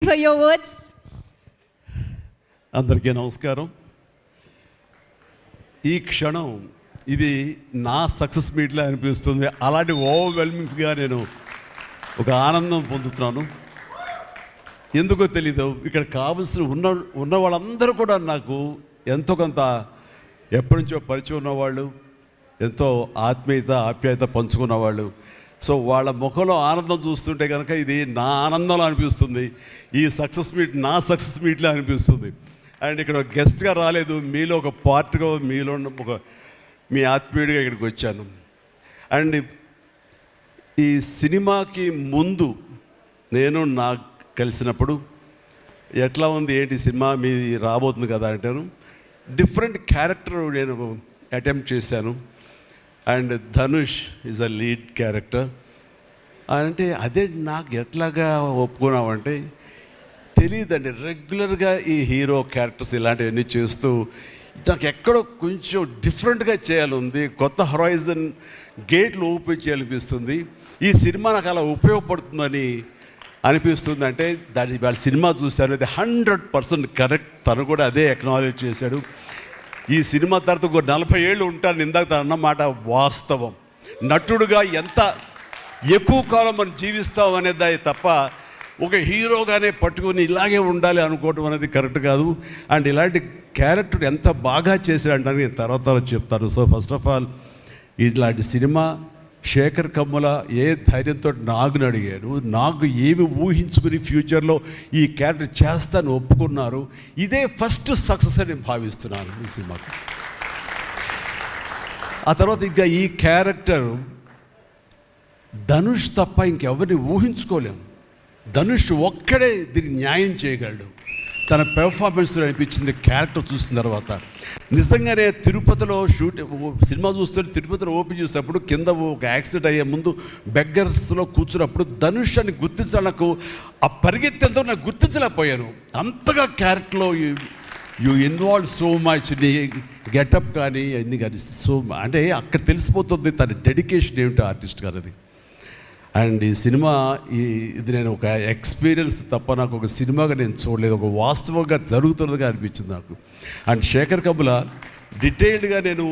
for your words. అందరికీ నమస్కారం. ఈ క్షణం ఇది నా సక్సెస్ మీట్లా అనిపిస్తుంది. అలాంటి ఓవర్వెల్మింగ్గా నేను ఒక ఆనందం పొందుతున్నాను. ఎందుకో తెలీదు, ఇక్కడ కావలసిన ఉన్న వాళ్ళందరూ కూడా నాకు ఎంతో కొంత ఎప్పటి నుంచో పరిచయం ఉన్నవాళ్ళు, ఎంతో ఆప్యాయత పంచుకున్నవాళ్ళు. సో వాళ్ళ ముఖంలో ఆనందం చూస్తుంటే కనుక ఇది నా ఆనందంలో అనిపిస్తుంది. ఈ సక్సెస్ మీట్ నా సక్సెస్ మీట్లా అనిపిస్తుంది. అండ్ ఇక్కడ గెస్ట్గా రాలేదు, మీలో ఒక పార్ట్గా, మీలో ఒక మీ ఆత్మీయుడిగా ఇక్కడికి వచ్చాను. అండ్ ఈ సినిమాకి ముందు నేను నాకు కలిసినప్పుడు ఎట్లా ఉంది ఏంటి సినిమా మీది రాబోతుంది కదా అంటాను. డిఫరెంట్ క్యారెక్టర్ నేను అటెంప్ట్ చేశాను. And Dhanush is a lead character. అంటే అదే నాకు ఎట్లాగా ఒప్పుకున్నామంటే తెలియదండి. రెగ్యులర్గా ఈ హీరో క్యారెక్టర్స్ ఇలాంటివన్నీ చేస్తూ నాకు ఎక్కడో కొంచెం డిఫరెంట్గా చేయాలి, కొత్త హొరైజన్ గేట్లు ఓపెన్ చేయాలనిపిస్తుంది. ఈ సినిమా నాకు అలా ఉపయోగపడుతుందని అనిపిస్తుంది. అంటే దాని వాళ్ళ సినిమా చూశాను, అది 100% కరెక్ట్. తను కూడా అదే అక్నాలెడ్జ్ చేశాడు. ఈ సినిమా తర్వాత ఒక 40 ఏళ్ళు ఉంటాను, ఇందాక తను అన్నమాట వాస్తవం. నటుడుగా ఎంత ఎక్కువ కాలం మనం జీవిస్తాం అనేది తప్ప ఒక హీరోగానే పట్టుకొని ఇలాగే ఉండాలి అనుకోవటం అనేది కరెక్ట్ కాదు. అండ్ ఇలాంటి క్యారెక్టర్ ఎంత బాగా చేశాడంటే నేను తర్వాత చెప్తాను. సో ఫస్ట్ ఆఫ్ ఆల్ ఇలాంటి సినిమా శేఖర్ కమ్ముల ఏ ధైర్యంతో నాగుని అడిగాడు, నాకు ఏమి ఊహించుకుని ఫ్యూచర్లో ఈ క్యారెక్టర్ చేస్తాను ఒప్పుకున్నారు. ఇదే ఫస్ట్ సక్సెస్ అని నేను భావిస్తున్నాను ఈ సినిమాకి. ఆ తర్వాత ఇంకా ఈ క్యారెక్టర్ ధనుష్ తప్ప ఇంకెవరిని ఊహించుకోలేము. ధనుష్ ఒక్కడే దీనికి న్యాయం చేయగలడు. తన పెర్ఫార్మెన్స్ అనిపించింది క్యారెక్టర్ చూసిన తర్వాత. నిజంగానే తిరుపతిలో సినిమా చూస్తుంటే తిరుపతిలో ఓపెన్ చేసినప్పుడు కింద ఒక యాక్సిడెంట్ అయ్యే ముందు బెగ్గర్స్లో కూర్చున్నప్పుడు ధనుష్ అని గుర్తించడానికి ఆ పరిగెత్తేంతో నాకు గుర్తించలేకపోయాను. అంతగా క్యారెక్టర్లో యూ ఇన్వాల్వ్ సో మచ్. నీ గెటప్ కానీ అన్నీ కానీ సో అంటే అక్కడ తెలిసిపోతుంది తన డెడికేషన్ ఏమిటో ఆర్టిస్ట్ గారు అది. అండ్ ఈ సినిమా ఇది నేను ఒక ఎక్స్పీరియన్స్ తప్ప నాకు ఒక సినిమాగా నేను చూడలేదు, ఒక వాస్తవంగా జరుగుతున్నదిగా అనిపించింది నాకు. అండ్ శేఖర్ కమ్ముల డీటెయిల్డ్గా నేను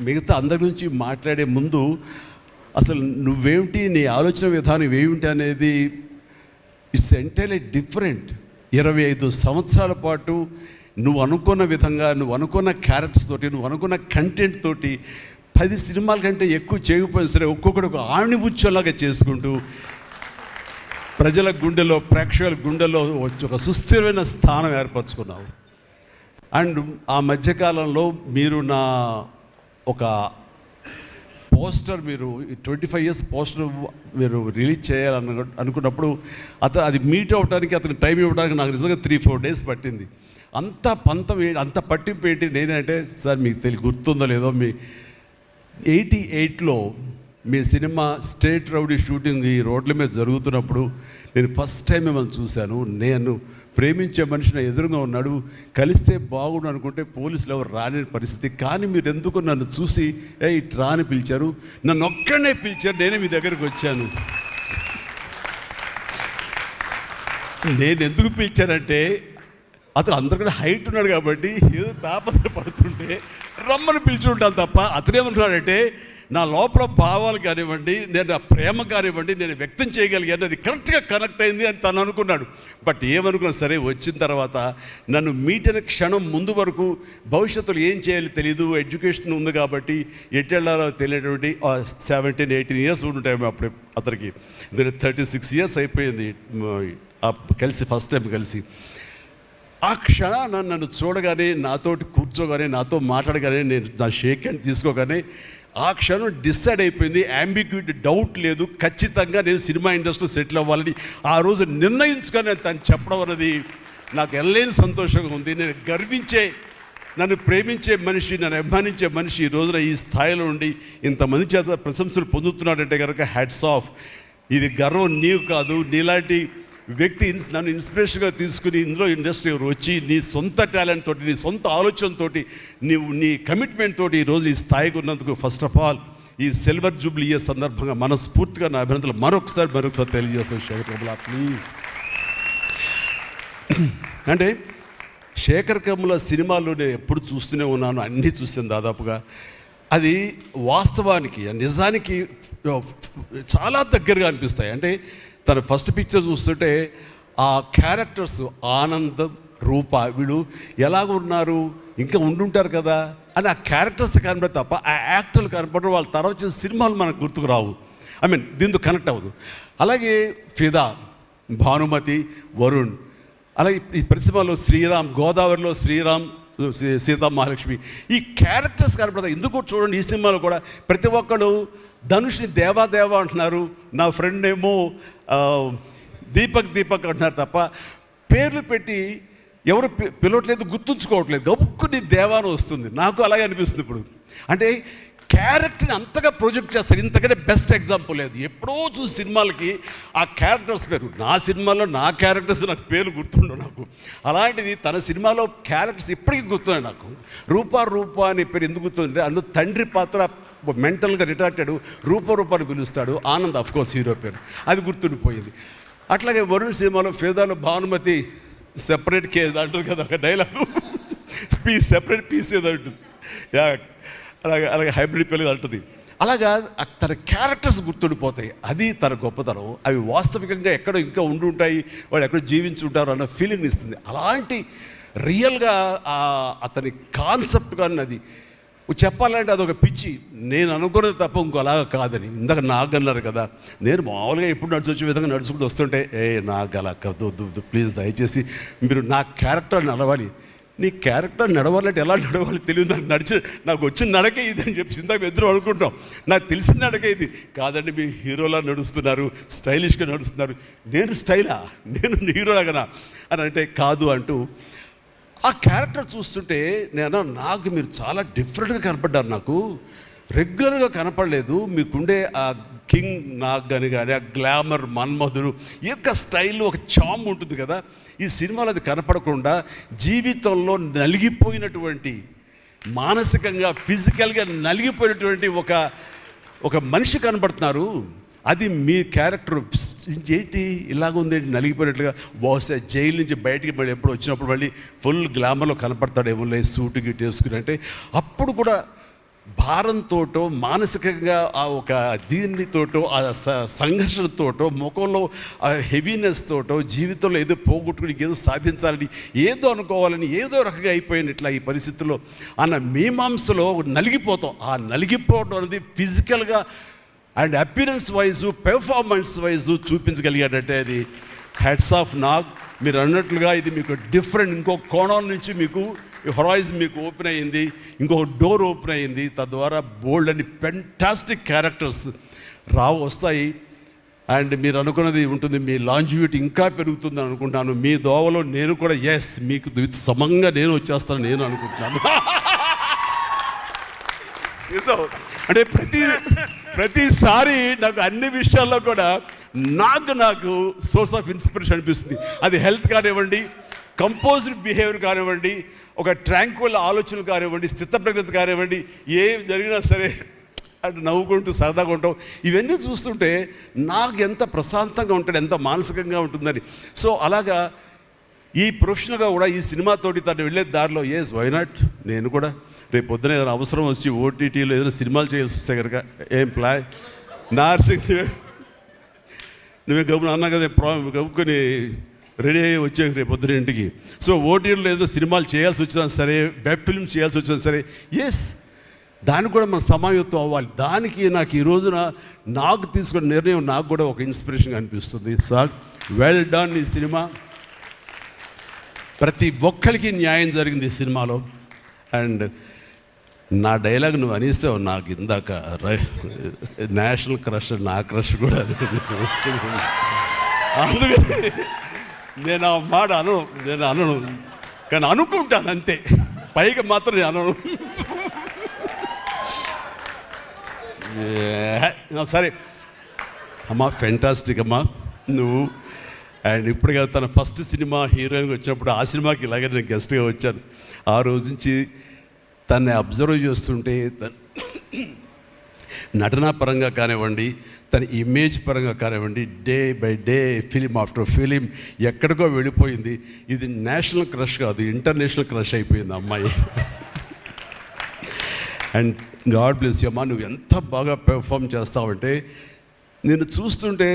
మిగతా అందరి నుంచి మాట్లాడే ముందు అసలు నువ్వేమిటి, నీ ఆలోచన విధానం ఏమిటి అనేది ఇట్స్ ఎంటైర్లీ డిఫరెంట్. 25 సంవత్సరాల పాటు నువ్వు అనుకున్న విధంగా, నువ్వు అనుకున్న క్యారెక్టర్స్ తోటి, నువ్వు అనుకున్న కంటెంట్ తోటి 10 సినిమాల కంటే ఎక్కువ చేయకపోయినా సరే ఒక్కొక్కటి ఒక ఆణిముచ్చలాగా చేసుకుంటూ ప్రజల గుండెలో, ప్రేక్షకుల గుండెలో ఒక సుస్థిరమైన స్థానం ఏర్పరచుకున్నావు. అండ్ ఆ మధ్యకాలంలో మీరు నా ఒక పోస్టర్, మీరు 25 years పోస్టర్ మీరు రిలీజ్ చేయాలని అనుకున్నప్పుడు అది మీట్ అవ్వడానికి, అతనికి టైం ఇవ్వడానికి నాకు నిజంగా 3-4 days పట్టింది. అంత పంతం అంత పట్టింపు ఏంటి నేనంటే, సార్ మీకు గుర్తుందో లేదో, మీ 88లో మీ సినిమా స్టేట్ రౌడీ షూటింగ్ ఈ రోడ్ల మీద జరుగుతున్నప్పుడు నేను ఫస్ట్ టైం మిమ్మల్ని చూశాను. నేను ప్రేమించే మనిషి నా ఎదురుగా ఉన్నాడు, కలిస్తే బాగుండు అనుకుంటే పోలీసులు ఎవరు రాని పరిస్థితి. కానీ మీరు ఎందుకు నన్ను చూసి ఇటు రాని పిలిచారు, నన్ను ఒక్కడనే పిలిచారు, నేనే మీ దగ్గరికి వచ్చాను. నేను ఎందుకు పిలిచానంటే అతను అందరికన్నా హైట్ ఉన్నాడు కాబట్టి ఏదో తాపత్ర పడుతుంటే రమ్మని పిలిచుంటాను తప్ప అతనేమనుకున్నాడంటే నా లోపల భావాలు కానివ్వండి, నేను ఆ ప్రేమ కానివ్వండి నేను వ్యక్తం చేయగలిగాను, అది కరెక్ట్గా కనెక్ట్ అయింది అని తను అనుకున్నాడు. బట్ ఏమనుకున్నా సరే వచ్చిన తర్వాత నన్ను మీట్ అయిన క్షణం ముందు వరకు భవిష్యత్తులో ఏం చేయాలో తెలియదు, ఎడ్యుకేషన్ ఉంది కాబట్టి ఎట్టెళ్ళాలో తెలియటువంటి 17-18 years ఉంటాయి అప్పుడు అతనికి. 36 years అయిపోయింది కలిసి, ఫస్ట్ టైం కలిసి. ఆ క్షణాన నన్ను చూడగానే, నాతోటి కూర్చోగానే, నాతో మాట్లాడగానే, నేను నా షేక్ హ్యాండ్ తీసుకోగానే ఆ క్షణం డిసైడ్ అయిపోయింది. అంబిగ్యూటీ, డౌట్ లేదు, ఖచ్చితంగా నేను సినిమా ఇండస్ట్రీలో సెటిల్ అవ్వాలని ఆ రోజు నిర్ణయించుకొని తను చెప్పడం అనేది నాకు ఎనలేని సంతోషంగా ఉంది. నేను గర్వించే, నన్ను ప్రేమించే మనిషి, నన్ను అభిమానించే మనిషి ఈ రోజున ఈ స్థాయిలో ఉండి ఇంతమంది చేత ప్రశంసలు పొందుతున్నాడంటే కనుక హ్యాట్స్ ఆఫ్. ఇది గర్వం నీవు కాదు, నీలాంటి వ్యక్తి నన్ను ఇన్స్పిరేషన్గా తీసుకుని ఇందులో ఇండస్ట్రీ వచ్చి నీ సొంత టాలెంట్ తోటి, నీ సొంత ఆలోచనతో, నీ కమిట్మెంట్ తోటి ఈరోజు ఈ స్థాయికి ఉన్నందుకు ఫస్ట్ ఆఫ్ ఆల్ ఈ సిల్వర్ జూబ్లీ ఇయర్ సందర్భంగా మనస్ఫూర్తిగా నా అభినందనలు మరొకసారి తెలియజేస్తాను శేఖర్ కమ్ముల. ప్లీజ్ అంటే శేఖర్ కమ్ముల సినిమాలు నేను ఎప్పుడు చూస్తూనే ఉన్నాను, అన్నీ చూస్తాను దాదాపుగా. అది వాస్తవానికి నిజానికి చాలా దగ్గరగా అనిపిస్తాయి. అంటే తన ఫస్ట్ పిక్చర్ చూస్తుంటే ఆ క్యారెక్టర్స్ ఆనందం, రూప వీళ్ళు ఎలాగ ఉన్నారు, ఇంకా ఉండుంటారు కదా అని ఆ క్యారెక్టర్స్ కనబడే తప్ప ఆ యాక్టర్లు కనపడరు. వాళ్ళ తర్వాత వచ్చిన సినిమాలు మనకు గుర్తుకు రావు, దీంతో కనెక్ట్ అవ్వదు. అలాగే ఫిదా, భానుమతి, వరుణ్, అలాగే ఈ ప్రతిమలో శ్రీరామ్, గోదావరిలో శ్రీరామ్, సీతా మహాలక్ష్మి, ఈ క్యారెక్టర్స్ కనపడతాయి. ఎందుకు చూడండి, ఈ సినిమాలో కూడా ప్రతి ఒక్కరు ధనుష్ని దేవా అంటున్నారు, నా ఫ్రెండ్ ఏమో దీపక్ అంటున్నారు తప్ప పేర్లు పెట్టి ఎవరు పిలవట్లేదు, గుర్తుంచుకోవట్లేదు. గబుక్కుని దేవాను వస్తుంది. నాకు అలాగే అనిపిస్తుంది ఇప్పుడు. అంటే క్యారెక్టర్ని అంతగా ప్రొజెక్ట్ చేస్తారు. ఇంతకంటే బెస్ట్ ఎగ్జాంపుల్ లేదు. ఎప్పుడో చూసి సినిమాలకి ఆ క్యారెక్టర్స్ పేరు, నా సినిమాలో నా క్యారెక్టర్స్ నాకు పేరు గుర్తుండవు నాకు. అలాంటిది తన సినిమాలో క్యారెక్టర్స్ ఇప్పటికీ గుర్తున్నాయి నాకు. రూప అనే పేరు ఎందుకు గుర్తుందంటే అందులో తండ్రి పాత్ర మెంటల్గా రిటార్టెడ్ రూపాన్ని పిలుస్తాడు. ఆనంద్ అఫ్కోర్స్ హీరో పేరు, అది గుర్తుండిపోయింది. అట్లాగే వరుణ్ సినిమాలో ఫిదాలో భానుమతి సెపరేట్ కేజ్ అంటుంది కదా, ఒక డైలాగు, సెపరేట్ పీస్ ఏదో అంటుంది, అలాగే హైబ్రిడ్ పెళ్ళి అంటుంది. అలాగా తన క్యారెక్టర్స్ గుర్తుండిపోతాయి. అది తన గొప్పతనం. అవి వాస్తవికంగా ఎక్కడో ఇంకా ఉండుంటాయి, వాళ్ళు ఎక్కడో జీవించుంటారు అన్న ఫీలింగ్ ఇస్తుంది. అలాంటి రియల్గా అతని కాన్సెప్ట్ కానీ అది చెప్పాలంటే అదొక పిచ్చి. నేను అనుకున్నది తప్ప ఇంకో అలాగా కాదని. ఇందాక నాకు అన్నారు కదా, నేను మామూలుగా ఎప్పుడు నడిచి వచ్చే విధంగా నడుచుకుంటూ వస్తుంటే నాకు అలా వద్దు ప్లీజ్, దయచేసి మీరు నా క్యారెక్టర్ నడవాలి. నీ క్యారెక్టర్ నడవాలంటే ఎలా నడవాలి తెలియదు నాకు. నాకు వచ్చిన నడకే ఇది అని చెప్పి ఇందాక ఎదురు అనుకుంటాం. నాకు తెలిసిన నడకే ఇది కాదండి, మీ హీరోలా నడుస్తున్నారు, స్టైలిష్గా నడుస్తున్నారు. నేను స్టైలా, నేను హీరోలాగనా అని అంటే కాదు అంటూ ఆ క్యారెక్టర్ చూస్తుంటే నాకు మీరు చాలా డిఫరెంట్గా కనపడ్డారు. నాకు రెగ్యులర్గా కనపడలేదు. మీకుండే ఆ కింగ్ నాగ్ అని కానీ ఆ గ్లామర్ మన్మధుడు ఈ యొక్క స్టైల్లో ఒక చామ్ ఉంటుంది కదా, ఈ సినిమాలో అది కనపడకుండా జీవితంలో నలిగిపోయినటువంటి, మానసికంగా ఫిజికల్గా నలిగిపోయినటువంటి ఒక మనిషి కనపడుతున్నారు. అది మీ క్యారెక్టర్ ఏంటి ఇలాగుందేంటి నలిగిపోయినట్లుగా. బహుశా జైలు నుంచి బయటికి మళ్ళీ ఎప్పుడు వచ్చినప్పుడు మళ్ళీ ఫుల్ గ్లామర్లో కనపడతాడేమో సూటు గిట్ వేసుకుని. అంటే అప్పుడు కూడా భారంతోటో మానసికంగా ఆ ఒక దీనితోటో ఆ సంఘర్షణతోటో ముఖంలో ఆ హెవీనెస్ తోటో జీవితంలో ఏదో పోగొట్టుకుని ఏదో సాధించాలని ఏదో అనుకోవాలని ఏదో రకంగా అయిపోయినట్లా ఈ పరిస్థితుల్లో అన్న మీమాంసలో నలిగిపోతాం. ఆ నలిగిపోవడం అనేది ఫిజికల్గా and appearance wise performance wise చూపించగలిగాడంటే అది హ్యాట్స్ ఆఫ్ నాగ్. మీరు అన్నట్లుగా ఇది మీకు డిఫరెంట్, ఇంకో కోణం నుంచి మీకు హొరైజన్ మీకు ఓపెన్ అయ్యింది, ఇంకొక డోర్ ఓపెన్ అయ్యింది. తద్వారా బోల్డ్ అని ఫెంటాస్టిక్ క్యారెక్టర్స్ వస్తాయి. అండ్ మీరు అనుకున్నది ఉంటుంది, మీ లాంజివిటీ ఇంకా పెరుగుతుంది అనుకుంటున్నాను. మీ దోవలో నేను కూడా మీకు సమంగా నేను వచ్చేస్తాను నేను అనుకుంటున్నాను. అంటే ప్రతిసారి నాకు అన్ని విషయాల్లో కూడా నాకు సోర్స్ ఆఫ్ ఇన్స్పిరేషన్ అనిపిస్తుంది. అది హెల్త్ కానివ్వండి, కంపోజ్డ్ బిహేవియర్ కానివ్వండి, ఒక ట్రాంక్విల్ ఆలోచనలు కానివ్వండి, స్థితప్రజ్ఞత కానివ్వండి, ఏం జరిగినా సరే అంటే నవ్వుకుంటూ సరదాగా ఉంటాం. ఇవన్నీ చూస్తుంటే నాకు ఎంత ప్రశాంతంగా ఉంటాడు, ఎంత మానసికంగా ఉంటుందని. సో అలాగా ఈ ప్రొఫెషనల్గా కూడా ఈ సినిమాతోటి తను వెళ్ళే దారిలో వై నాట్ నేను కూడా రేపు పొద్దున ఏదైనా అవసరం వచ్చి ఓటీటీలో ఏదైనా సినిమాలు చేయాల్సి వస్తే కనుక ఏం ప్లాన్ నార్సింగ్ నువ్వే గబుని అన్నా కదా గబుకొని రెడీ అయ్యి వచ్చే రేపు పొద్దున ఇంటికి. సో ఓటీటీలో ఏదైనా సినిమాలు చేయాల్సి వచ్చినా సరే, వెబ్ ఫిల్మ్ చేయాల్సి వచ్చినా సరే, దానికి కూడా మనం సమాయత్తం అవ్వాలి. దానికి నాకు ఈ రోజున నాకు తీసుకున్న నిర్ణయం నాకు కూడా ఒక ఇన్స్పిరేషన్గా అనిపిస్తుంది. Sir well done. ఈ సినిమా ప్రతి ఒక్కరికి న్యాయం జరిగింది ఈ సినిమాలో. అండ్ నా డైలాగ్ నువ్వు అనిస్తావు నాకు ఇందాక నేషనల్ క్రష్, నా క్రష్ కూడా అందుకని నేను ఆ మాట అనను కానీ అనుకుంటాను అంతే, పైకి మాత్రం నేను అనను. సరే అమ్మా, ఫెంటాస్టిక్ అమ్మా నువ్వు. అండ్ ఇప్పుడుగా తన ఫస్ట్ సినిమా హీరోయిన్గా వచ్చినప్పుడు ఆ సినిమాకి ఇలాగే నేను గెస్ట్గా వచ్చాను. ఆ రోజు నుంచి తన్ని అబ్జర్వ్ చేస్తుంటే నటనా పరంగా కానివ్వండి, తన ఇమేజ్ పరంగా కానివ్వండి, day by day film after film ఎక్కడికో వెళ్ళిపోయింది. ఇది నేషనల్ క్రష్ కాదు, ఇంటర్నేషనల్ క్రష్ అయిపోయింది అమ్మాయి. అండ్ గాడ్ బ్లెస్ యూ అమ్మా, నువ్వు ఎంత బాగా పెర్ఫామ్ చేస్తావంటే నేను చూస్తుంటే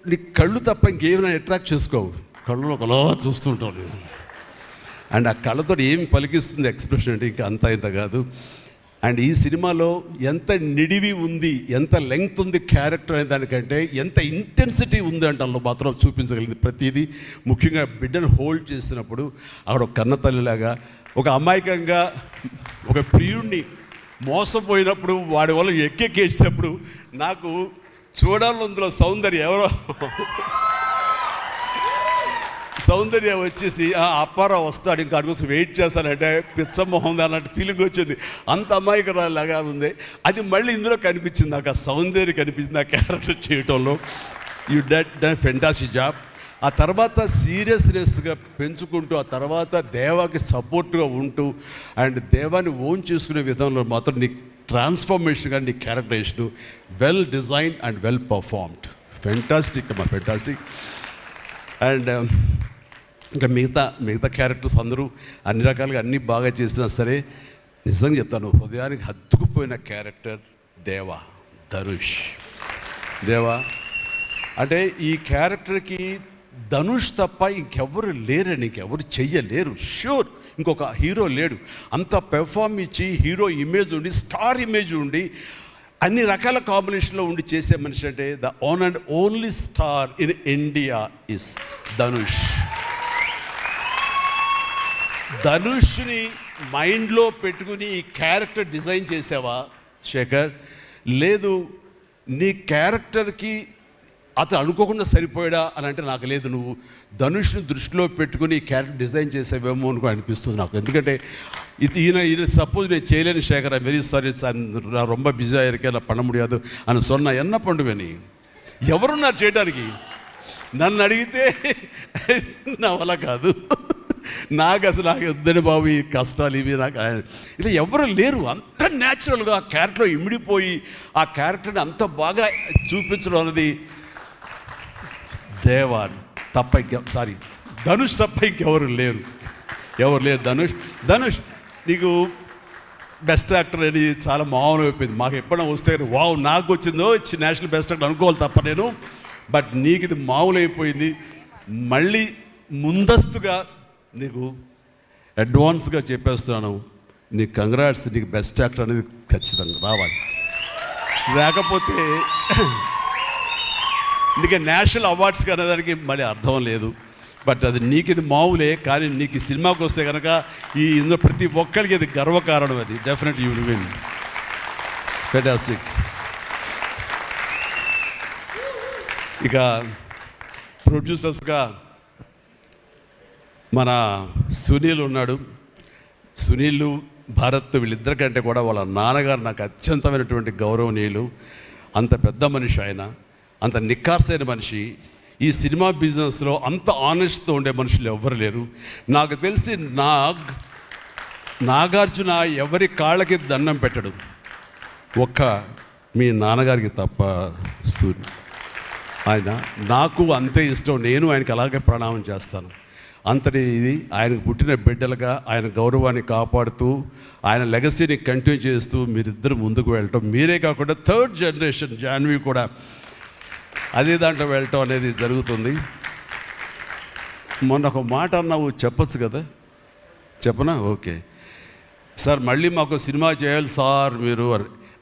నీ కళ్ళు తప్ప ఇంకేమైనా అట్రాక్ట్ చేసుకోవు, కళ్ళు ఒకలా చూస్తుంటావు నేను. అండ్ ఆ కళ్ళతో ఏం పలికిస్తుంది ఎక్స్ప్రెషన్ అంటే ఇంకా అంత ఇంత కాదు. అండ్ ఈ సినిమాలో ఎంత నిడివి ఉంది, ఎంత లెంగ్త్ ఉంది క్యారెక్టర్ అనే దానికంటే ఎంత ఇంటెన్సిటీ ఉంది అంటే అందులో మాత్రం చూపించగలిగింది ప్రతిదీ. ముఖ్యంగా బిడ్డను హోల్డ్ చేసినప్పుడు ఆవిడ ఒక కన్న తల్లిలాగా, ఒక అమాయకంగా ఒక ప్రియుడిని మోసపోయినప్పుడు వాడి వల్ల ఎక్కేసినప్పుడు నాకు చూడాలి అందులో సౌందర్య వచ్చేసి అప్పారావు వస్తాడు ఇంకా అడుగు వెయిట్ చేస్తానంటే పిచ్చమొహం అలాంటి ఫీలింగ్ వచ్చింది. అంత అమాయకురాలాగా ఉంది. అది మళ్ళీ ఇందులో కనిపించింది నాకు, ఆ సౌందర్య కనిపించింది ఆ క్యారెక్టర్ చేయటంలో. You done fantastic job. ఆ తర్వాత సీరియస్నెస్గా పెంచుకుంటూ, ఆ తర్వాత దేవాకి సపోర్ట్గా ఉంటూ అండ్ దేవాన్ని ఓన్ చేసుకునే విధంలో మాత్రం నీ ట్రాన్స్ఫర్మేషన్ కానీ నీ characterisation well design and well performed. Fantastic అమ్మా, ఫెంటాస్టిక్. అండ్ ఇంకా మిగతా క్యారెక్టర్స్ అందరూ అన్ని రకాలుగా అన్నీ బాగా చేసినా సరే నిజంగా చెప్తాను, హృదయానికి హత్తుకుపోయిన క్యారెక్టర్ దేవా అంటే ఈ క్యారెక్టర్కి ధనుష్ తప్ప ఇంకెవరు లేరని, ఇంకెవరు చెయ్యలేరు. ష్యూర్ ఇంకొక హీరో లేడు. అంత పెర్ఫామ్ ఇచ్చి హీరో ఇమేజ్ ఉండి, స్టార్ ఇమేజ్ ఉండి, అన్ని రకాల కాంబినేషన్లో ఉండి చేసే మనిషి అంటే the one and only star in India is Dhanush. ధనుష్ని మైండ్లో పెట్టుకుని ఈ క్యారెక్టర్ డిజైన్ చేసావా శేఖర్? లేదు, నీ క్యారెక్టర్కి అతను అనుకోకుండా సరిపోయాడా అని అంటే నాకు లేదు. నువ్వు ధనుష్ని దృష్టిలో పెట్టుకుని ఈ క్యారెక్టర్ డిజైన్ చేసేవేమో అనుకో అనిపిస్తుంది నాకు. ఎందుకంటే ఈయన సపోజ్ నేను చేయలేని శేఖర్, ఐ వెరీ సారీ, நான் ரொம்ப பிஸியாக இருக்கேன், நான் பண்ண முடியாது అని சொன்னா என்ன பண்ணுவேని? ఎవరున్నారు చేయడానికి? నన్ను అడిగితే నా వల్ల కాదు, నాకు వద్దని బాబు ఈ కష్టాలు ఇవి నాకు ఇలా ఎవరు లేరు. అంత న్యాచురల్గా ఆ క్యారెక్టర్లో ఇమిడిపోయి ఆ క్యారెక్టర్ని అంత బాగా చూపించడం అనేది ధనుష్ తప్ప ఇంకెవరు లేరు. ధనుష్ నీకు బెస్ట్ యాక్టర్ అని చాలా మామూలు అయిపోయింది. మాకు ఎప్పుడైనా వస్తే వావ్ నాకు వచ్చిందో నేషనల్ బెస్ట్ యాక్టర్ అనుకోవాలి తప్ప నేను, బట్ నీకు ఇది మామూలు అయిపోయింది. మళ్ళీ ముందస్తుగా నీకు అడ్వాన్స్గా చెప్పేస్తున్నాను, నీకు కంగ్రాట్స్, నీకు బెస్ట్ యాక్టర్ అనేది ఖచ్చితంగా రావాలి. లేకపోతే నీకు నేషనల్ అవార్డ్స్కి అనేదానికి మళ్ళీ అర్థం లేదు. బట్ అది నీకు ఇది మామూలే, కానీ నీకు ఈ సినిమాకి వస్తే కనుక ఇందులో ప్రతి ఒక్కరికి ఇది గర్వకారణం. అది definitely you will win. Fantastic. ఇక ప్రొడ్యూసర్స్గా మన సునీల్ ఉన్నాడు. సునీల్, భారత్ వీళ్ళిద్దరికంటే కూడా వాళ్ళ నాన్నగారు నాకు అత్యంతమైనటువంటి గౌరవనీయులు. అంత పెద్ద మనిషి ఆయన, అంత నిక్కార్సైన మనిషి. ఈ సినిమా బిజినెస్లో అంత ఆనెస్ట్తో ఉండే మనుషులు ఎవ్వరు లేరు. నాకు తెలిసి నాగార్జున ఎవరి కాళ్ళకి దండం పెట్టడు, ఒక్క మీ నాన్నగారికి తప్ప. ఆయన నాకు అంతే ఇష్టం, నేను ఆయనకి అలాగే ప్రణామం చేస్తాను. అంతటి ఇది ఆయనకు పుట్టిన బిడ్డలుగా ఆయన గౌరవాన్ని కాపాడుతూ ఆయన లెగసీని కంటిన్యూ చేస్తూ మీరిద్దరు ముందుకు వెళ్ళటం, మీరే కాకుండా థర్డ్ జనరేషన్ జాన్వి కూడా అదే దాంట్లో వెళ్ళటం అనేది జరుగుతుంది. మొన్న ఒక మాట అన్నావు, చెప్పచ్చు కదా? చెప్పనా? ఓకే సార్, మళ్ళీ మాకు సినిమా చేయాలి సార్. మీరు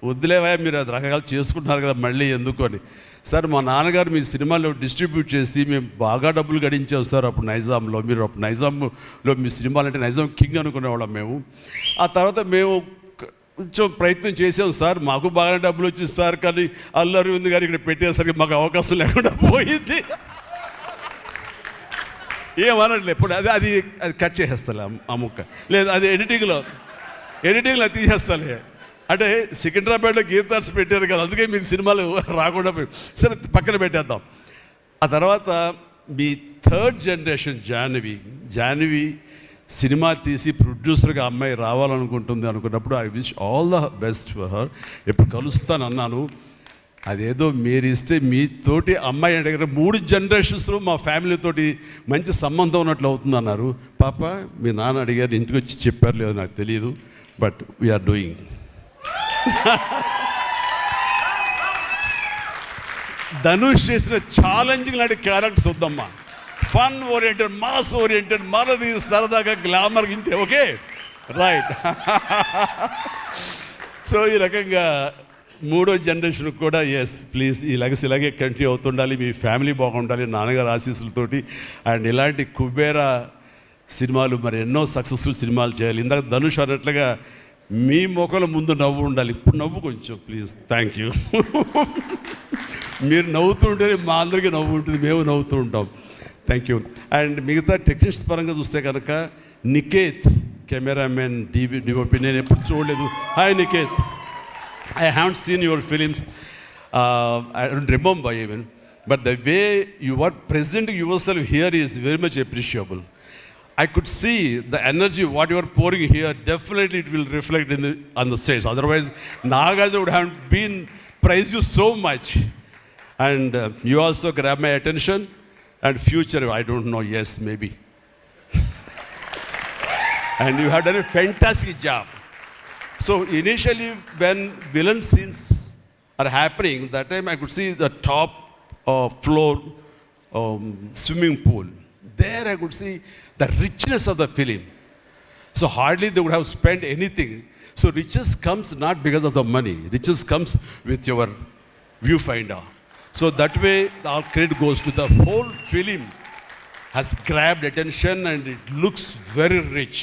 వద్దులేవా, మీరు అది రకరకాలు చేసుకుంటున్నారు కదా, మళ్ళీ ఎందుకు అని. సార్, మా నాన్నగారు మీ సినిమాలో డిస్ట్రిబ్యూట్ చేసి మేము బాగా డబ్బులు గడించాం సార్ అప్పుడు నైజాంలో. మీరు అప్పుడు నైజాంలో మీ సినిమాలు అంటే నైజాం కింగ్ అనుకునేవాళ్ళం మేము. ఆ తర్వాత మేము కొంచెం ప్రయత్నం చేసాం సార్, మాకు బాగానే డబ్బులు వచ్చింది సార్, కానీ అల్లు అరవింద్ గారు ఇక్కడ పెట్టేసరికి మాకు అవకాశం లేకుండా పోయింది. ఏమనట్లే ఇప్పుడు అది కట్ చేసేస్తాలే ఆ ముక్క, లేదు అది ఎడిటింగ్లో తీసేస్తాలే. అంటే సికింద్రాబాద్లో గీతార్స్ పెట్టారు కదా, అందుకే మీకు సినిమాలు రాకుండా పోయి, సరే పక్కన పెట్టేద్దాం. ఆ తర్వాత మీ థర్డ్ జనరేషన్ జాహ్నవి సినిమా తీసి ప్రొడ్యూసర్గా అమ్మాయి రావాలనుకుంటుంది అనుకున్నప్పుడు I wish all the best for her. ఎప్పుడు కలుస్తాను అన్నాను, అదేదో మీరు ఇస్తే మీతోటి అమ్మాయి దగ్గర 3 జనరేషన్స్లో మా ఫ్యామిలీతోటి మంచి సంబంధం ఉన్నట్లు అవుతుంది అన్నారు. పాప మీ నాన్న అడిగారు, ఇంటికి వచ్చి చెప్పారు లేదు నాకు తెలియదు, బట్ వీఆర్ డూయింగ్. ధనుష్ చేసిన ఛాలెంజింగ్ లాంటి క్యారెక్టర్స్ వద్దమ్మా. ఫన్ ఓరియంటెడ్, మాస్ ఓరియంటెడ్, మనది సరదాగా గ్లామర్ ఇంతే. Okay right. సో ఈ రకంగా 3వ జనరేషన్ కూడా ఎస్ ప్లీజ్ ఈ లెగసీ ఇలాగే కంటిన్యూ అవుతుండాలి, మీ ఫ్యామిలీ బాగుండాలి నాన్నగారు ఆశీస్సులతోటి. అండ్ ఇలాంటి కుబేరా సినిమాలు మరి ఎన్నో సక్సెస్ఫుల్ సినిమాలు చేయాలి. ఇందాక ధనుష్ అన్నట్లుగా మీ మొక్కల ముందు నవ్వు ఉండాలి. ఇప్పుడు నవ్వు కొంచెం ప్లీజ్. Thank you. మీరు నవ్వుతూ ఉంటేనే మా అందరికీ నవ్వు ఉంటుంది, మేము నవ్వుతూ ఉంటాం. Thank you. అండ్ మిగతా టెక్నీషియన్స్ పరంగా చూస్తే కనుక నికేత్ కెమెరామెన్ డిఓపి నేను ఎప్పుడు చూడలేదు. Hi Niketh, I haven't seen your films. I don't remember even. But the way you are presenting yourself here is very much appreciable. I could see the energy, what you are pouring here, definitely it will reflect on the stage. Otherwise, Nagarjuna would have been praised you so much. And you also grab my attention. And future, I don't know, yes, maybe. And you have done a fantastic job. So initially when villain scenes are happening, that time I could see the top floor swimming pool. There I could see the richness of the film. So hardly they would have spent anything. So riches comes not because of the money. Riches comes with your viewfinder. So that way our credit goes to the whole film has grabbed attention and it looks very rich.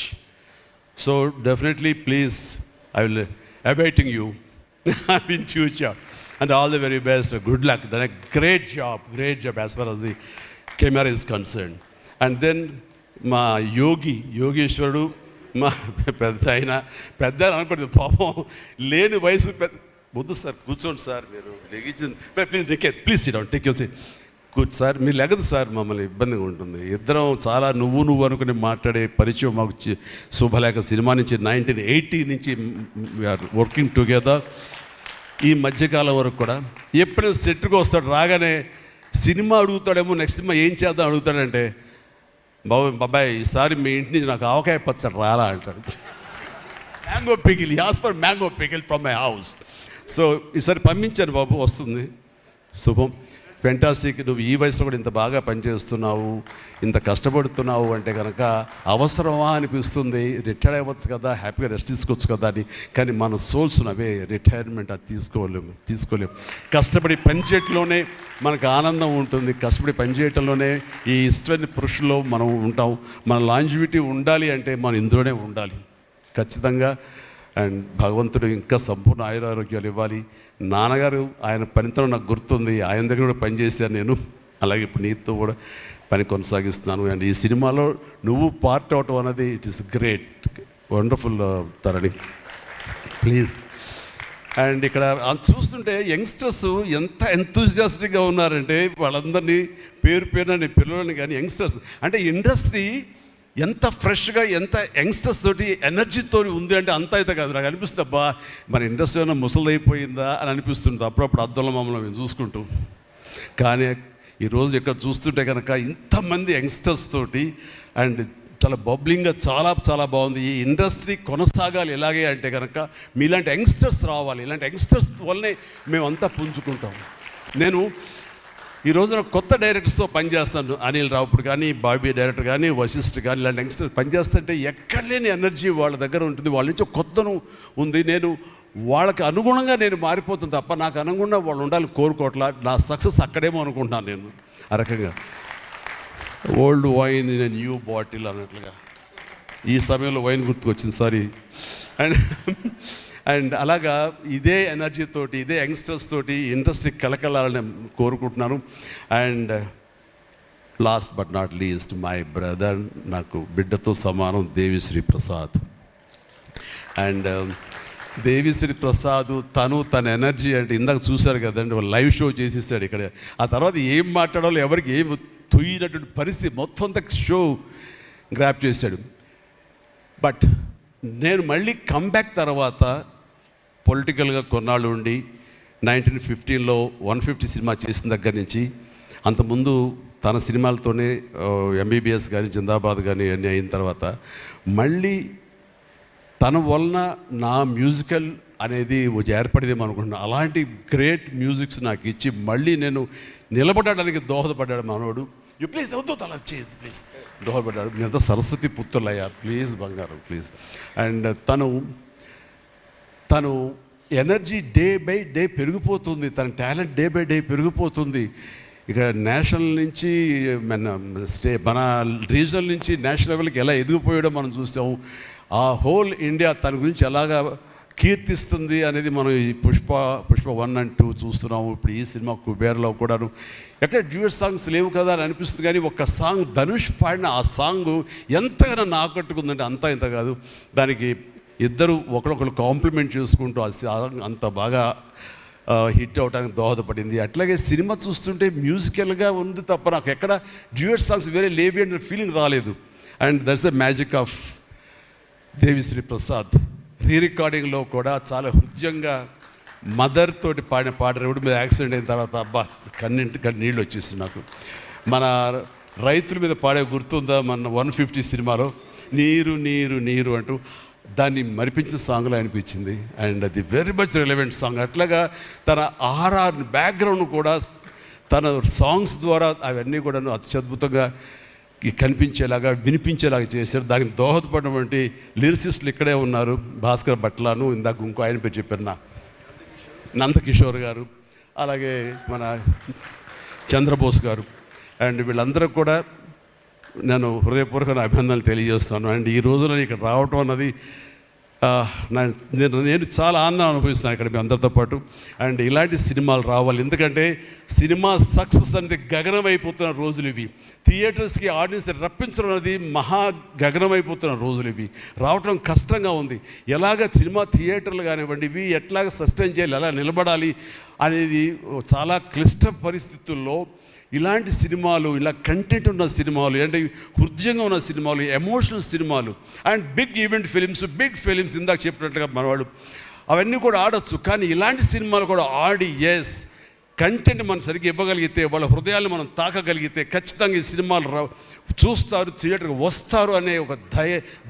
So definitely please, I will awaiting you in future, and all the very best. Good luck. Done a great job as far as the camera is concerned. And then మా యోగేశ్వరుడు మా పెద్ద అనుకోండి పాపం లేని వయసు వద్దు sir కూర్చోండి sir మీరు లెగించండి please Niketh please sit down take your seat కూర్చు సార్ మీరు లెగదు సార్ మమ్మల్ని ఇబ్బందిగా ఉంటుంది. ఇద్దరం చాలా నువ్వు అనుకుని మాట్లాడే పరిచయం మాకు శుభలేఖ సినిమా నుంచి 1980 నుంచి వీఆర్ వర్కింగ్ టుగెదర్. ఈ మధ్యకాలం వరకు కూడా ఎప్పుడైనా సెట్కి వస్తాడు రాగానే సినిమా అడుగుతాడేమో, నెక్స్ట్ సినిమా ఏం చేద్దాం అడుగుతాడంటే బాబాయ్ ఈసారి మీ ఇంటి నుంచి నాకు ఆవకాయ పచ్చడి రాలా అంటాడు. Mango pickle, as for mango pickle from my house. So ఈసారి పంపించాను బాబు, వస్తుంది. శుభం. ఫెంటాస్టిక్. నువ్వు ఈ వయసులో కూడా ఇంత బాగా పనిచేస్తున్నావు, ఇంత కష్టపడుతున్నావు అంటే కనుక అవసరమా అనిపిస్తుంది. రిటైర్ అవ్వచ్చు కదా, హ్యాపీగా రెస్ట్ తీసుకోవచ్చు కదా అని. కానీ మన సోల్స్ అవే రిటైర్మెంట్ అది తీసుకోలేము. కష్టపడి పనిచేయటంలోనే మనకు ఆనందం ఉంటుంది, కష్టపడి పనిచేయటంలోనే ఈ ఇష్టమైన పురుషుల్లో మనం ఉంటాం. మన లాంజివిటీ ఉండాలి అంటే మనం ఇందులోనే ఉండాలి ఖచ్చితంగా. అండ్ భగవంతుడు ఇంకా సంపూర్ణ ఆయురారోగ్యాలు ఇవ్వాలి. నాన్నగారు ఆయన పనితనం నాకు గుర్తుంది, ఆయన దగ్గర కూడా పనిచేశాను నేను. అలాగే ఇప్పుడు నీతో కూడా పని కొనసాగిస్తున్నాను. అండ్ ఈ సినిమాలో నువ్వు పార్ట్ అవటం అన్నది it is great, wonderful Tharani please. And ఇక్కడ చూస్తుంటే యంగ్స్టర్స్ ఎంత ఎంతూజియాస్టిక్గా ఉన్నారంటే వాళ్ళందరినీ పేరున నేను పిల్లలని కానీ యంగ్స్టర్స్ అంటే ఇండస్ట్రీ ఎంత ఫ్రెష్గా ఎంత యంగ్స్టర్స్ తోటి ఎనర్జీతో ఉంది అంటే అంత అయితే కాదు. నాకు అనిపిస్తుంది అబ్బా మన ఇండస్ట్రీ ఏమైనా ముసలిదైపోయిందా అని అనిపిస్తుంది అప్పుడప్పుడు అద్దంలో మమ్మల్ని మేము చూసుకుంటూ. కానీ ఈరోజు ఇక్కడ చూస్తుంటే కనుక ఇంతమంది యంగ్స్టర్స్ తోటి అండ్ చాలా బబ్లింగ్గా చాలా బాగుంది. ఈ ఇండస్ట్రీ కొనసాగాలి ఎలాగే అంటే కనుక మీలాంటి యంగ్స్టర్స్ రావాలి. ఇలాంటి యంగ్స్టర్స్ వల్లనే మేమంతా పుంజుకుంటాం. నేను ఈ రోజున కొత్త డైరెక్టర్స్తో పనిచేస్తాను. అనిల్ రావుపూడి కానీ, బాబీ డైరెక్టర్ కానీ, వశిష్ఠ్ కానీ, ఇలాంటి యంగ్స్టర్స్ పనిచేస్తుంటే ఎక్కడ లేని ఎనర్జీ వాళ్ళ దగ్గర ఉంటుంది. వాళ్ళ నుంచి కొత్తను ఉంది. నేను వాళ్ళకి అనుగుణంగా నేను మారిపోతుంది తప్ప నాకు అనుగుణంగా వాళ్ళు ఉండాలి కోరుకోవట్లా. నా సక్సెస్ అక్కడేమో అనుకుంటున్నాను నేను. ఆ రకంగా old wine in new bottle అన్నట్లుగా ఈ సమయంలో వైన్ గుర్తుకొచ్చింది, సారీ. అండ్ అలాగా ఇదే ఎనర్జీతోటి ఇదే యంగ్స్టర్స్ తోటి ఇండస్ట్రీ కలకలాలని కోరుకుంటున్నాను. And last but not least my brother, నాకు బిడ్డతో సమానం, దేవిశ్రీ ప్రసాద్. అండ్ దేవిశ్రీ ప్రసాద్ తన ఎనర్జీ అంటే ఇందాక చూశారు కదండి, లైవ్ షో చేసేసాడు ఇక్కడ. ఆ తర్వాత ఏం మాట్లాడాలో ఎవరికి ఏం తొయ్యినటువంటి పరిస్థితి మొత్తం అంతా షో గ్రాప్ చేశాడు. బట్ నేను మళ్ళీ కంబ్యాక్ తర్వాత పొలిటికల్గా కొన్నాళ్ళు ఉండి 1915లో 150 సినిమా చేసిన దగ్గర నుంచి అంతకుముందు తన సినిమాలతోనే ఎంబీబీఎస్ కానీ జిందాబాద్ కానీ అన్నీ అయిన తర్వాత మళ్ళీ తన వలన నా మ్యూజికల్ అనేది ఏర్పడేదేమో అనుకుంటున్నాను. అలాంటి గ్రేట్ మ్యూజిక్స్ నాకు ఇచ్చి మళ్ళీ నేను నిలబడడానికి దోహదపడ్డాడు మనోడు. యూ ప్లీజ్ వద్దు అలా చేయదు ప్లీజ్ దోహదపడ్డాడు. మీరంతా సరస్వతి పుత్రులయ్యా ప్లీజ్ బంగారం ప్లీజ్. అండ్ తను ఎనర్జీ డే బై డే పెరిగిపోతుంది, తన టాలెంట్ డే బై డే పెరిగిపోతుంది. ఇక నేషనల్ నుంచి మన రీజనల్ నుంచి నేషనల్ లెవెల్కి ఎలా ఎదిగిపోయాడో మనం చూసాము. ఆ హోల్ ఇండియా తన గురించి ఎలాగా కీర్తిస్తుంది అనేది మనం ఈ పుష్ప 1 and 2 చూస్తున్నాము. ఇప్పుడు ఈ సినిమా కుబేర్లో కూడాను ఎక్కడ డ్యూయట్ సాంగ్స్ లేవు కదా అని అనిపిస్తుంది, కానీ ఒక్క సాంగ్ ధనుష్ పాడిన ఆ సాంగ్ ఎంతగానో ఆకట్టుకుందంటే అంతా ఇంత కాదు. దానికి ఇద్దరు ఒకరొకరు కాంప్లిమెంట్ చేసుకుంటూ ఆ సాంగ్ అంత బాగా హిట్ అవడానికి దోహదపడింది. అట్లాగే సినిమా చూస్తుంటే మ్యూజికల్గా ఉంది తప్ప నాకు ఎక్కడ డ్యూయట్ సాంగ్స్ వేరే లేవి అనే ఫీలింగ్ రాలేదు. And that's the magic of Devi Sri Prasad. Re రికార్డింగ్లో కూడా చాలా హృదయంగా మదర్ తోటి పాడిన పాట రోడ్డు మీద యాక్సిడెంట్ అయిన తర్వాత అబ్బా కన్నింటి నీళ్ళు వచ్చేస్తుంది నాకు. మన రైతుల మీద పాడే గుర్తుందా మన 150 సినిమాలో నీరు నీరు నీరు అంటూ దాన్ని మరిపించిన సాంగ్లో అనిపించింది. అండ్ అది వెరీ మచ్ రిలవెంట్ సాంగ్. అట్లాగా తన ఆర్ఆర్ బ్యాక్గ్రౌండ్ కూడా తన సాంగ్స్ ద్వారా అవన్నీ కూడాను అత్యద్భుతంగా కనిపించేలాగా వినిపించేలాగా చేశారు. దానికి దోహదపడినటువంటి లిరిసిస్టులు ఇక్కడే ఉన్నారు. భాస్కర్ భట్లాను, ఇందాక ఇంకో ఆయన పేరు చెప్పారు నందకిషోర్ గారు, అలాగే మన చంద్రబోస్ గారు. అండ్ వీళ్ళందరూ కూడా నేను హృదయపూర్వక అభినందనలు తెలియజేస్తాను. అండ్ ఈ రోజున ఇక్కడ రావటం అన్నది నేను చాలా ఆనందం అనుభవిస్తున్నాను ఇక్కడ మీ అందరితో పాటు. అండ్ ఇలాంటి సినిమాలు రావాలి, ఎందుకంటే సినిమా సక్సెస్ అనేది గగనమైపోతున్న రోజులు ఇవి. థియేటర్స్కి ఆడియన్స్ రప్పించడం అనేది మహా గగనమైపోతున్న రోజులు ఇవి. రావటం కష్టంగా ఉంది. ఎలాగ సినిమా థియేటర్లు కానివ్వండి ఇవి ఎట్లాగ సస్టైన్ చేయాలి, ఎలా నిలబడాలి అనేది చాలా క్లిష్ట పరిస్థితుల్లో ఇలాంటి సినిమాలు, ఇలా కంటెంట్ ఉన్న సినిమాలు, అంటే హృదయంగా ఉన్న సినిమాలు, ఎమోషనల్ సినిమాలు అండ్ బిగ్ ఈవెంట్ ఫిలిమ్స్ ఇందాక చెప్పినట్లుగా మనవాడు అవన్నీ కూడా ఆడొచ్చు. కానీ ఇలాంటి సినిమాలు కూడా ఆడి కంటెంట్ మనం సరిగ్గా ఇవ్వగలిగితే, వాళ్ళ హృదయాలను మనం తాకగలిగితే ఖచ్చితంగా ఈ సినిమాలు చూస్తారు, థియేటర్కి వస్తారు అనే ఒక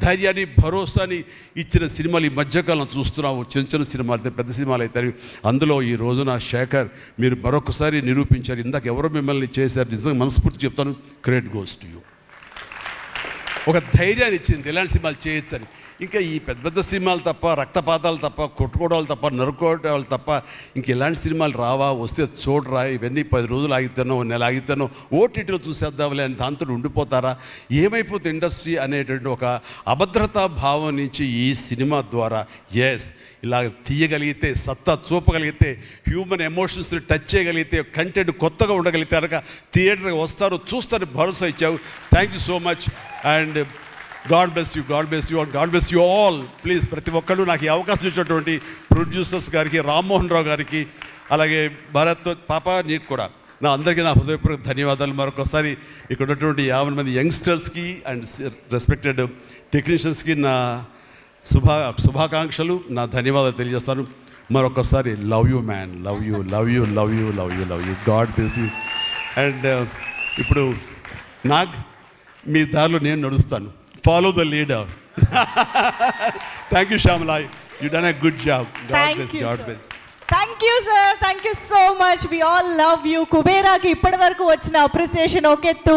ధైర్యాన్ని భరోసాని ఇచ్చిన సినిమాలు ఈ మధ్యకాలం చూస్తున్నాము. చిన్న సినిమాలు అయితే పెద్ద సినిమాలు అయితే అందులో ఈ రోజున శేఖర్ మీరు మరొకసారి నిరూపించారు. ఇందాక ఎవరో మిమ్మల్ని చేశారు, నిజంగా మనస్ఫూర్తి చెప్తాను, క్రెడిట్ గోస్ టు యూ. ఒక ధైర్యాన్ని ఇచ్చింది ఇలాంటి సినిమాలు చేయొచ్చని. ఇంకా ఈ పెద్ద సినిమాలు తప్ప, రక్తపాతాలు తప్ప, కొట్టుకోవడాలు తప్ప, నరుకోవడాలు తప్ప ఇంక ఇలాంటి సినిమాలు రావా, వస్తే చూడరా, ఇవన్నీ 10 రోజులు ఆగితేనో నెల ఆగితేనో ఓటీటీలో చూసేద్దాంలే అని దాంతో ఉండిపోతారా, ఏమైపోతే ఇండస్ట్రీ అనేటువంటి ఒక అభద్రతా భావం నుంచి ఈ సినిమా ద్వారా ఇలా తీయగలిగితే, సత్తా చూపగలిగితే, హ్యూమన్ ఎమోషన్స్ని టచ్ చేయగలిగితే, కంటెంట్ కొత్తగా ఉండగలిగితే కనుక థియేటర్కి వస్తారు, చూస్తారు భరోసా ఇచ్చావు. Thank you so much. And God bless you and God bless you all. Please ప్రతి ఒక్కళ్ళు నాకు ఈ అవకాశం ఇచ్చినటువంటి ప్రొడ్యూసర్స్ గారికి, రామ్మోహన్ రావు గారికి, అలాగే భారత్ పాప నీకు కూడా అందరికీ నా హృదయపూర్వక ధన్యవాదాలు. మరొకసారి ఇక్కడ ఉన్నటువంటి 50 మంది యంగ్స్టర్స్కి అండ్ రెస్పెక్టెడ్ టెక్నీషియన్స్కి నా శుభాకాంక్షలు, నా ధన్యవాదాలు తెలియజేస్తాను. మరొకసారి love you man, love you. God bless you. And ఇప్పుడు మీ దారిలో నేను నడుస్తాను. Follow the leader. Thank you, Shyamala. You done a good job. God bless. Thank you, sir. Thank you so much. We all love you. కుబేరాకి ఇప్పటి వరకు వచ్చిన appreciation ఒక ఎత్తు,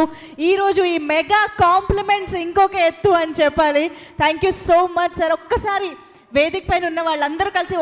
ఈరోజు ఈ మెగా కాంప్లిమెంట్స్ ఇంకొక ఎత్తు అని చెప్పాలి. Thank you so much sir. ఒక్కసారి వేదిక పైన ఉన్న వాళ్ళందరూ కలిసి